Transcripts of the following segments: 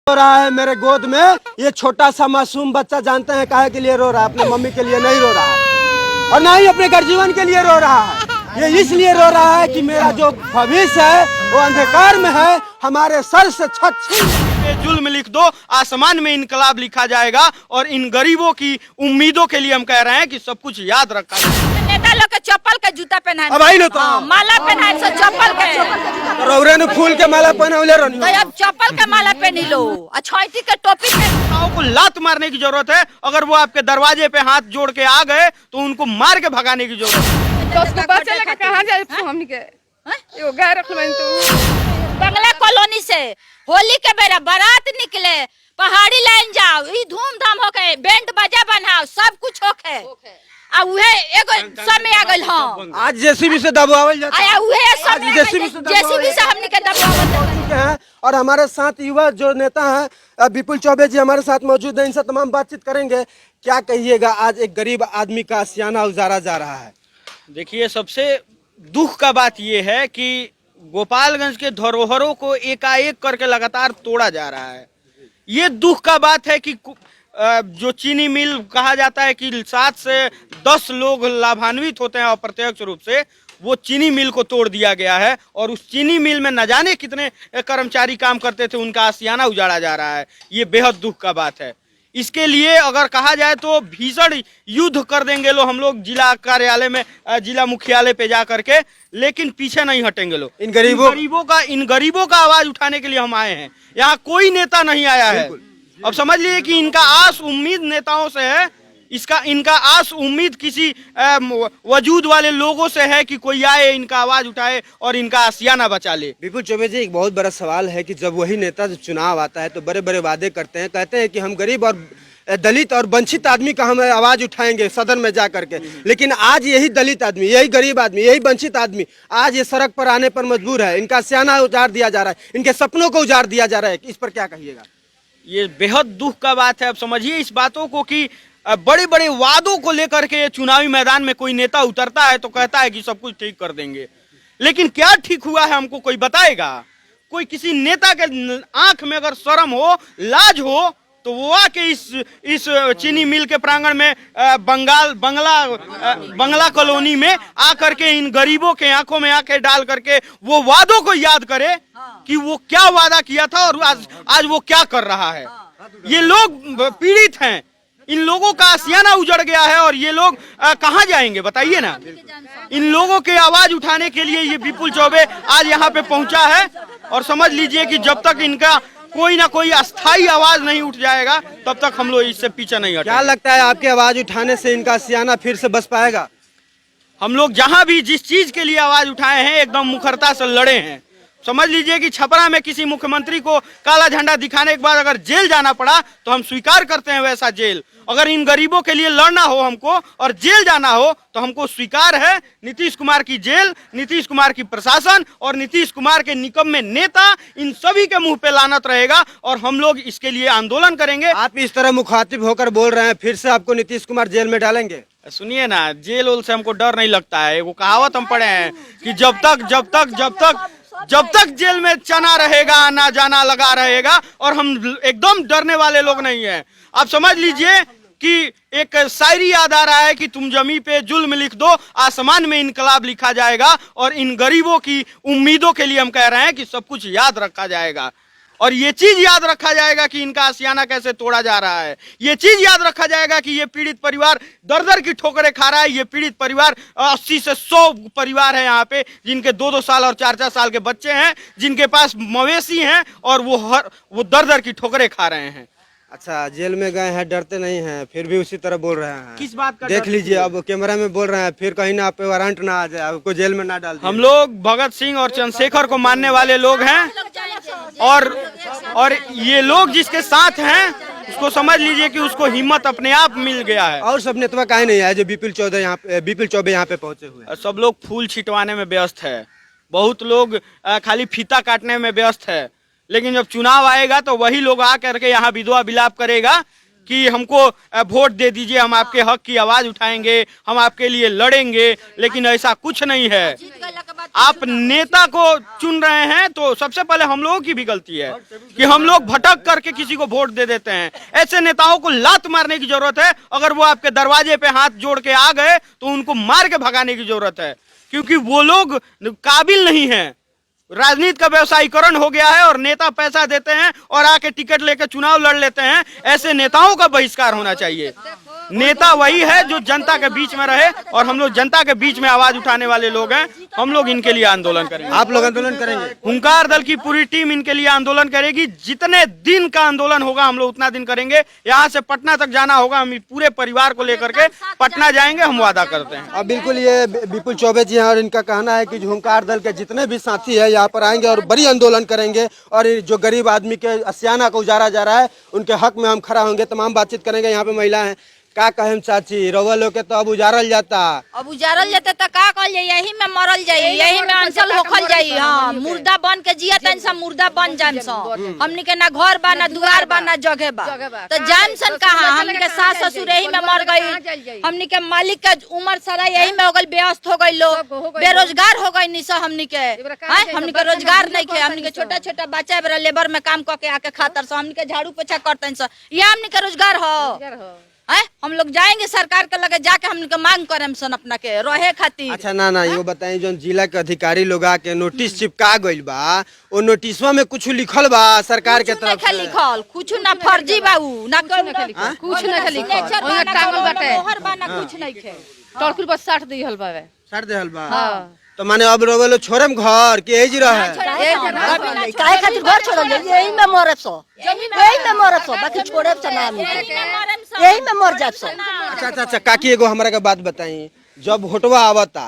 रो रहा है मेरे गोद में। ये छोटा सा मासूम बच्चा जानते हैं काहे के लिए रो रहा है? अपने मम्मी के लिए नहीं रो रहा है और ना ही अपने घर जीवन के लिए रो रहा है। ये इसलिए रो रहा है कि मेरा जो भविष्य है वो अंधकार में है। हमारे सर से छत छीन जुल्म लिख दो, आसमान में इनकलाब लिखा जाएगा। और इन गरीबों की उम्मीदों के लिए हम कह रहे हैं कि सब कुछ याद रखा जाए। नेता लोग के चप्पल के जूता पहनाए, अब आई लो तो माला पहनाए, सब चप्पल के रौरे ने फूल के माला पहनौले रहनी। तो अब चप्पल के माला पहनी लो, अछैती के टोपी पहन। को लात मारने की जरूरत है। अगर वो आपके दरवाजे पे हाथ जोड़ के आ गए तो उनको मार के भगाने की जरूरत है। तो उसको बच्चे लेकर कहाँ जाए हमनी के? एगो गाय रख लें तो बंगला कॉलोनी से होली के बेरा बारात निकले, पहाड़ी लाइन जाओ, ई धूमधाम होके बैंड बाजा बनाओ, सब कुछ होके आ उहे एगो समय आ गइल। हां आज जेसीबी से दबावल जाता है। आया उहे समय जेसीबी से हमनी के दबावल है। और हमारे साथ युवा जो नेता हैं विपुल चौबे जी हमारे साथ मौजूद हैं। इनसे तमाम बातचीत करेंगे। क्या कहिएगा, आज एक गरीब आदमी का आशियाना उजारा जा रहा है। देखिए, सबसे दुख का बात यह है कि गोपालगंज के धरोहरों को एकाएक करके लगातार तोड़ा जा रहा है। ये दुख का बात है कि जो चीनी मिल कहा जाता है कि 7 से 10 लोग लाभान्वित होते हैं अप्रत्यक्ष रूप से, वो चीनी मिल को तोड़ दिया गया है। और उस चीनी मिल में न जाने कितने कर्मचारी काम करते थे, उनका आशियाना उजाड़ा जा रहा है। ये बेहद दुख का बात है। इसके लिए अगर कहा जाए तो भीषण युद्ध कर देंगे लोग, हम लोग जिला कार्यालय में, जिला मुख्यालय पे जा करके, लेकिन पीछे नहीं हटेंगे लोग। इन गरीबों का आवाज उठाने के लिए हम आए हैं। यहाँ कोई नेता नहीं आया है। अब समझ लीजिए कि इनका आस उम्मीद नेताओं से है। इनका आस उम्मीद किसी वजूद वाले लोगों से है कि कोई आए, इनका आवाज उठाए और इनका आशियाना बचा ले। विपुल चौबे जी, एक बहुत बड़ा सवाल है कि जब वही नेता जब चुनाव आता है तो बड़े बड़े वादे करते हैं, कहते हैं कि हम गरीब और दलित और वंचित आदमी का हम आवाज उठाएंगे सदन में जा करके। लेकिन आज यही दलित आदमी, यही गरीब आदमी, यही वंचित आदमी आज ये सड़क पर आने पर मजबूर है। इनका आशियाना उजाड़ दिया जा रहा है, इनके सपनों को उजाड़ दिया जा रहा है। इस पर क्या कहिएगा? ये बेहद दुख का बात है। अब समझिए इस बातों को कि बड़े बड़े वादों को लेकर के चुनावी मैदान में कोई नेता उतरता है तो कहता है कि सब कुछ ठीक कर देंगे, लेकिन क्या ठीक हुआ है हमको कोई बताएगा? कोई किसी नेता के आंख में अगर शर्म हो, लाज हो, तो वो आके इस चीनी मिल के प्रांगण में बंगला कॉलोनी में आकर के इन गरीबों के आंखों में आके डाल करके वो वादों को याद करे कि वो क्या वादा किया था और आज वो क्या कर रहा है। ये लोग पीड़ित हैं, इन लोगों का आशियाना उजड़ गया है और ये लोग कहाँ जाएंगे बताइए ना। इन लोगों के आवाज उठाने के लिए ये विपुल चौबे आज यहाँ पे पहुंचा है। और समझ लीजिए कि जब तक इनका कोई ना कोई अस्थाई आवाज नहीं उठ जाएगा तब तक हम लोग इससे पीछे नहीं हटेंगे। क्या लगता है आपके आवाज उठाने से इनका आशियाना फिर से बस पाएगा? हम लोग जहां भी जिस चीज के लिए आवाज उठाए हैं एकदम मुखरता से लड़े हैं। समझ लीजिए कि छपरा में किसी मुख्यमंत्री को काला झंडा दिखाने के बाद अगर जेल जाना पड़ा तो हम स्वीकार करते हैं वैसा जेल। अगर इन गरीबों के लिए लड़ना हो हमको और जेल जाना हो तो हमको स्वीकार है नीतीश कुमार की जेल, नीतीश कुमार की प्रशासन और नीतीश कुमार के निकम्मे नेता, इन सभी के मुंह पे लानत रहेगा और हम लोग इसके लिए आंदोलन करेंगे। आप इस तरह मुखातिब होकर बोल रहे हैं, फिर से आपको नीतीश कुमार जेल में डालेंगे? सुनिए ना, जेल उल से हमको डर नहीं लगता है। वो कहावत हम पढ़े हैं कि जब तक जेल में चना रहेगा आना जाना लगा रहेगा। और हम एकदम डरने वाले लोग नहीं हैं। आप समझ लीजिए कि एक शायरी याद आ रहा है कि तुम जमी पे जुल्म लिख दो, आसमान में इनकलाब लिखा जाएगा। और इन गरीबों की उम्मीदों के लिए हम कह रहे हैं कि सब कुछ याद रखा जाएगा। और ये चीज याद रखा जाएगा कि इनका आशियाना कैसे तोड़ा जा रहा है। ये चीज याद रखा जाएगा कि ये पीड़ित परिवार दर दर की ठोकरें खा रहा है। ये पीड़ित परिवार 80 से 100 परिवार है यहाँ पे, जिनके 2-2 साल और 4-4 साल के बच्चे हैं, जिनके पास मवेशी हैं और वो दर दर की ठोकरें खा रहे हैं। अच्छा, जेल में गए हैं, डरते नहीं हैं, फिर भी उसी तरह बोल रहे हैं। किस बात का? देख लीजिए, अब कैमरा में बोल रहे हैं, फिर कहीं ना आप पे वारंट ना आ जाए, आपको जेल में ना डाल दे। हम लोग भगत सिंह और चंद्रशेखर को मानने वाले लोग हैं और ये लोग जिसके साथ हैं उसको समझ लीजिए कि उसको हिम्मत अपने आप मिल गया है। और सब नेता काहे नहीं आए जो विपुल चौबे यहाँ पे पहुंचे हुए? सब लोग फूल छिटवाने में व्यस्त है, बहुत लोग खाली फीता काटने में व्यस्त है। लेकिन जब चुनाव आएगा तो वही लोग आ करके यहाँ विधवा विलाप करेगा कि हमको वोट दे दीजिए, हम आपके हक की आवाज उठाएंगे, हम आपके लिए लड़ेंगे, लेकिन ऐसा कुछ नहीं है। आप नेता को चुन रहे हैं तो सबसे पहले हम लोगों की भी गलती है कि हम लोग भटक करके किसी को वोट दे देते हैं। ऐसे नेताओं को लात मारने की जरूरत है। अगर वो आपके दरवाजे पे हाथ जोड़ के आ गए तो उनको मार के भगाने की जरूरत है, क्योंकि वो लोग काबिल नहीं है। राजनीति का व्यवसायीकरण हो गया है और नेता पैसा देते हैं और आके टिकट लेके चुनाव लड़ लेते हैं। ऐसे नेताओं का बहिष्कार होना चाहिए। नेता वही है जो जनता के बीच में रहे, और हम लोग जनता के बीच में आवाज उठाने वाले लोग हैं। हम लोग इनके लिए आंदोलन करेंगे। आप लोग आंदोलन करेंगे? हुंकार दल की पूरी टीम इनके लिए आंदोलन करेगी। जितने दिन का आंदोलन होगा हम लोग उतना दिन करेंगे। यहाँ से पटना तक जाना होगा, हम पूरे परिवार को लेकर के पटना जाएंगे, हम वादा करते हैं। अब बिल्कुल ये विपुल चौबे जी हैं और इनका कहना है कि हुंकार दल के जितने भी साथी है यहाँ पर आएंगे और बड़ी आंदोलन करेंगे, और जो गरीब आदमी के आशियाना को उजारा जा रहा है उनके हक में हम खड़ा होंगे। तमाम बातचीत करेंगे। यहाँ पे महिला है। का कहें चाची, रउआ लोग के तो अब उजारल जाता, अब उजारल जाते तो का कहल जाई, यही में मरल जाई, यही में अंसल होखल जाई। हाँ, मुर्दा बन के जिया तन सब मुर्दा बन जान सो। हमनी के ना घर बा, ना दुआर बा, ना जगह बा, तो जान सन कहाँ। हमनी के सास ससुर यही में मर गई। हमनी के मालिक के उम्र सारा यही में हो गई, व्यस्त हो गई, लोग बेरोजगार हो गई। निशा हमनी के हमनी के रोजगार नहीं खे। हमनी के छोटा छोटा बच्चा बेरा लेबर में काम करके आके खातर सो। हमनी के झाड़ू पोछा करते सो। ये हमनी के रोजगार हो। हम लोग जाएंगे सरकार के लगे, जाके हम मांग करें सन अपना के रहे खातिर। अच्छा ना ये बताएं, जो जिला के अधिकारी लोग आके नोटिस चिपका गइल बा, वो नोटिसवा में कुछ लिखल बा सरकार के तरफ से? लिखल कुछ ना, फर्जी बा उ ना, कुछ नहीं लिखल, ओना टांगल बाटे, मोहर बा ना, कुछ नहीं खे। टोलकुल पर 60 दिहल बावे, 60 देहल बा। तो माने अब रोवेलो छोड़म घर कि एज रहे काहे खातिर घर छोड़ल जाई? यही में मरब सो, यही में मरब सो, बाकी छोड़ब त ना, यही में मर जाब सो। अच्छा काकी, एगो हमरा के बात बताई। जब भोटवा आवता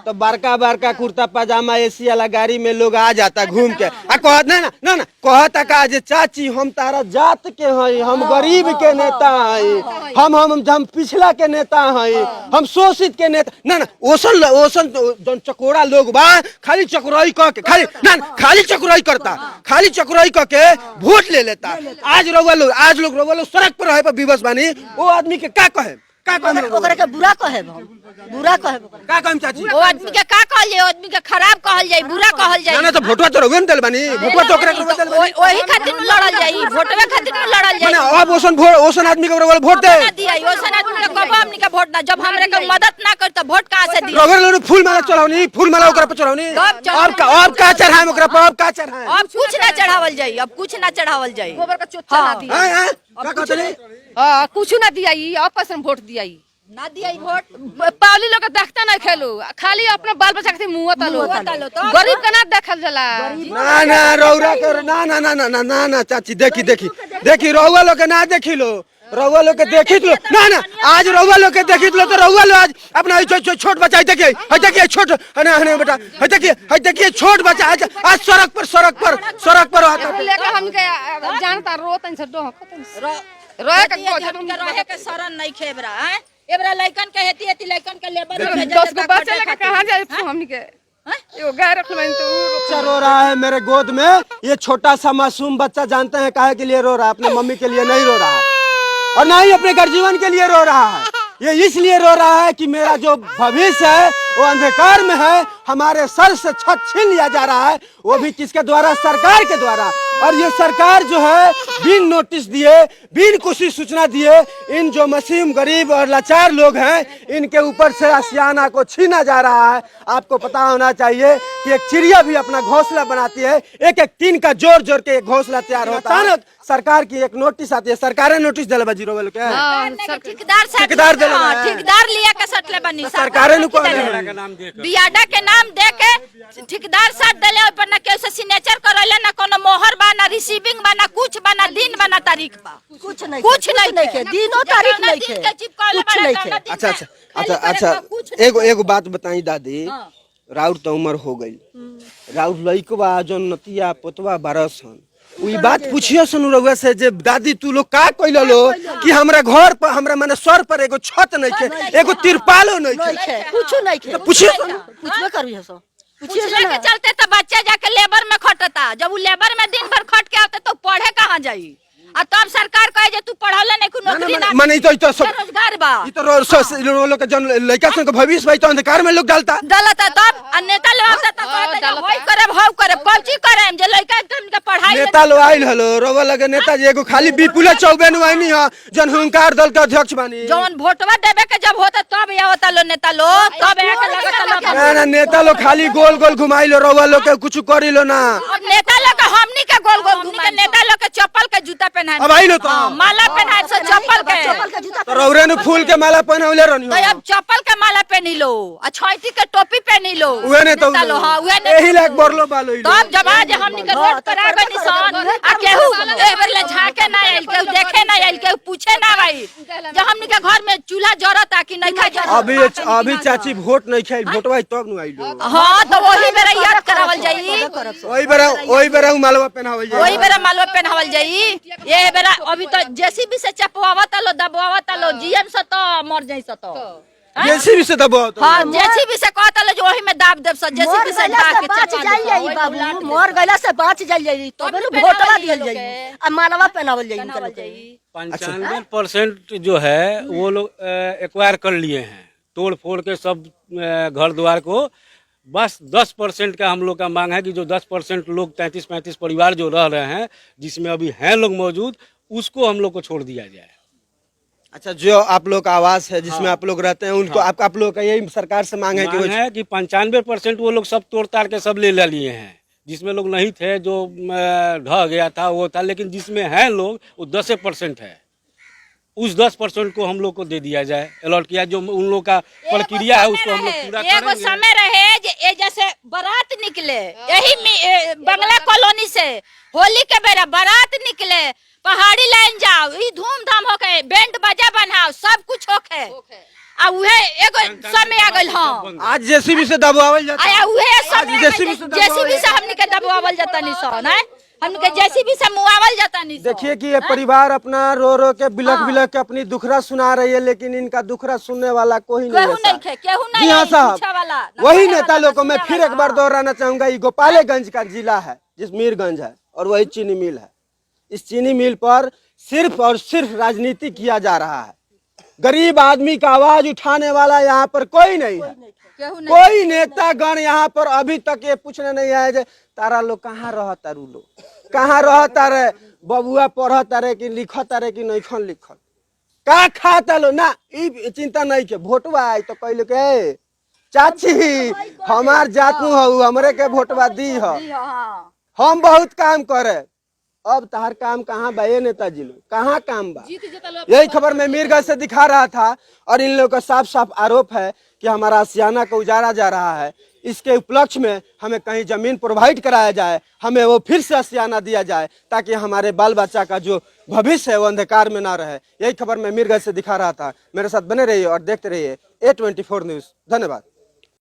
तो बड़का बड़का कुर्ता पजामा एसी वाला गाड़ी में लोग आ जाता घूम के, आ कहत ना कहता का जे चाची हम तारा जात के हई, हम गरीब के नेता हई, हम पिछला के नेता हई, हम शोषित के नेता। ना ओसन जन चकोरा लोग बा, खाली चकोराई कह के, खाली चकोराई करता, खाली चकोराई कह के वोट ले लेता। आज लोग रउआ लोग सड़क पर रहे पर विवश बानी, वो आदमी के का कहे? ओकरा के बुरा कहे, बुरा कहे का कहें चाची? ओ आदमी के का कहल जाई, आदमी के खराब कहल जाई, बुरा कहल जाई। ना तो भोटवा तो रउआ देल बानी, भोटवा तो ओकरा के देल बानी, ओही खातिर में लड़ल जाई, वोटवे खातिर में लड़ल जाई। माने अब ओसन आदमी के रउआ वोट दे ना दिया, ओसन आदमी के कबो हमनी के वोट ना, जब हमरे के मदद ना कर त वोट कहां से दी? रउआ लोग फूल माला चढ़ावनी, फूल माला ओकरा पे चढ़ावनी, अब का चढ़ाए ओकरा पे? अब का चढ़ाए? अब कुछ ना चढ़ावल जाई, अब कुछ ना चढ़ावल जाई। गोबर का चोचा ना दिया, हां का कहतनी? हां कुछ ना दिया, ई आपस में वोट दिया, ई ना दिया वोट। पावली लोग देखता नहीं खेलो, खाली अपना बाल बच्चा के मुंह तालो, गरीब का ना देखल जाला। ना रौरा के ना चाची, देखी रउआ लोग के ना देखी लो, रउआ लोग के देखी लो ना, आज रउआ लोग के देखी लो तो रउआ लोग आज अपना छोट बच्चा देखिए छोट बेटा, देखिए छोट बच्चा आज सड़क पर आता लेके हम के जानता रोतन से डो रहे के शरण नहीं खेबरा हैं। एबरा लइकन के हेती लइकन के लेबर में भेजा 10 को बच्चा लेके कहां जाए हमनी के? एगो गाय रखल बानी तो बच्चा रो रहा है मेरे गोद में। ये छोटा सा मासूम बच्चा जानते हैं काहे के लिए रो रहा है? अपने मम्मी के लिए नहीं रो रहा है, और ना ही अपने गर्जीवन के लिए रो रहा है। ये इसलिए रो रहा है कि मेरा जो भविष्य है वो अंधकार में है, हमारे सर से छत छीन लिया जा रहा है, वो भी किसके द्वारा? सरकार के द्वारा। और ये सरकार जो है बिन नोटिस दिए, बिन किसी सूचना दिए, इन जो मसीम गरीब और लाचार लोग हैं इनके ऊपर से आशियाना को छीना जा रहा है। आपको पता होना चाहिए कि एक चिड़िया भी अपना घोंसला बनाती है, एक टीन का जोर के घोंसला तैयार होता है। अचानक सरकार की एक नोटिस आती है, सरकार नोटिस दिला जीरो वाले के ठेकेदार लिया के सटले बनी, सरकार ने बियाडा के नाम दे के ठेकेदार साथ देले, ऊपर ना कैसे सिग्नेचर करले, ना कोनो मोहर बा, ना रिसीविंग बा, ना कुछ बा, ना दिन बा, ना तारीख बा, कुछ नहीं के दिनो तारीख नहीं के। अच्छा एगो बात बताई दादी, राउर तो उम्र हो गई, राउर लइकवा जो नतिया पोतवा बारसन, वही बात पूछियो सुन रउआ से जे दादी तू लोग का कइल लो कि हमरा घर पर, हमरा माने सर पर एगो छत नहीं के, एगो तिरपालो नहीं के, कुछ नहीं के, पूछियो पूछबे करियो सो। पूछले के चलते तो बच्चा जाके लेबर में खटता, जब वो लेबर में दिन भर खट के आते तो पढ़े कहाँ जाई? आ तब सरकार कहे जे तू पढ़ल नहीं को नौकरी ना माने तो सब रोजगार बा ये तो लोग के जन लड़का सन के भविष्य भाई तो अंधकार में लोग डालता डालता तब आ नेता लोग आता तो कहता होई करे भाव करे कौची करे जे लड़का एकदम के पढ़ाई नेता लोग आइल हलो रोवा लगे नेता जी एगो खाली विपुल चौबे नु आइनी ह जन हुंकार दल के अध्यक्ष बानी जौन वोटवा देवे के जब होता तब आवता लो नेता लोग तब आके लगता लोग ना नेता लोग खाली गोल गोल घुमाइलो रोवा लोग के कुछ करिलो ना अब नेता लोग के हमनी के गोल गोल घूमी के नेता लोग के चप्पल के जूता पहनाए अब आइलो तो माला पहनाए से चप्पल के तो रौरे नु फूल के माला पहनावले रहनी तो अब चप्पल के माला पहनी लो आ छैती के टोपी पहनी लो उहे ने तो नेता लोग हां उहे ने एही लायक बरलो बालो तब जब आज हमनी के रोड पर आ गनी सन आ केहू एबर ले झाके ना आइल केहू देखे ना आइल केहू पूछे ना भाई जब हमनी के घर में चूल्हा जरता कि नहीं खा जरता अभी चाची वोट नहीं खाइल वोटवा तब नु आइलो हां तो वही बेरा याद करावल जाई ओई बेरा मालवा पहनावल जाई वही बेरा मालवा पहनावल जाई ये बेरा अभी तो जेसीबी से चपवावता लो दबवावता लो जीएम से तो मर जाई से तो जेसीबी से दबाओ तो हां जेसीबी से कहता लो जो वही में दाब देब से जेसीबी से ढाक के बच जाई बाबू मोर गइला से बच जाई तबे नु वोटवा दियल जाई आ मालवा पहनावल जाई 95% जो है वो लोग एक्वायर कर लिए हैं तोड़ फोड़ के सब घर द्वार को। बस 10% का हम लोग का मांग है कि जो 10% लोग 33-35 परिवार जो रह रहे हैं जिसमें अभी हैं लोग मौजूद उसको हम लोग को छोड़ दिया जाए। अच्छा जो आप लोग का आवास है जिसमें आप लोग रहते हैं उनको आप लोग का यही सरकार से मांग है कि 95% वो लोग सब तोड़ ताड़ के सब ले लिए हैं। जिसमें लोग नहीं थे जो ढह गया था वो था, लेकिन जिसमें हैं लोग वो 10% है। उस 10% को हम लोग को दे दिया जाए, अलॉट किया जो उन लोग का प्रक्रिया है उसको हम लोग पूरा करेंगे। एगो समय रहे जे जैसे बारात निकले यही बंगला कॉलोनी से होली के बेरा बारात निकले पहाड़ी लाइन जाओ ई धूमधाम होके बैंड बाजा बनाओ सब कुछ होके आ उहे एगो समय आ गइल हां आज जेसीबी से दबावल जाता आया उहे समय जेसीबी से हमनी के दबावल जाता नहीं सो ना हमनी के जेसीबी से मुआवल जाता नहीं। देखिए कि ये परिवार अपना रो रो के बिलख के अपनी दुखरा सुना रही है, लेकिन इनका दुखरा सुनने वाला कोई नहीं है। केहू नहीं जी हाँ साहब, वही नेता लोग को मैं फिर एक बार दोहराना चाहूंगा। ये गोपालगंज का जिला है जिस मीरगंज है और वही चीनी मिल है। इस चीनी मिल पर सिर्फ और सिर्फ राजनीति किया जा रहा है। गरीब आदमी का आवाज उठाने वाला यहाँ पर कोई नहीं है। कोई नेता गण यहाँ पर अभी तक ये पूछने नहीं आए जे तारा लोग कहाँ रहता रू लोग कहाँ रहता रे बबुआ पढ़ता रे कि लिखता रे कि नहीं खन लिखल का खाता लो ना ई चिंता नहीं के वोटवा आई तो कहलो के चाची हमार जातू हऊ हमरे के वोटवा दी हो हम बहुत काम करे। अब तहार काम कहाँ बा ये नेताजी लोग कहाँ काम बा? यही खबर मैं मीरगंज से दिखा रहा था और इन लोगों का साफ साफ आरोप है कि हमारा आशियाना को उजाड़ा जा रहा है। इसके उपलक्ष्य में हमें कहीं जमीन प्रोवाइड कराया जाए, हमें वो फिर से आशियाना दिया जाए ताकि हमारे बाल बच्चा का जो भविष्य है वो अंधकार में ना रहे। यही खबर मैं मीरगंज से दिखा रहा था। मेरे साथ बने रहिए और देखते रहिए A24 न्यूज़। धन्यवाद।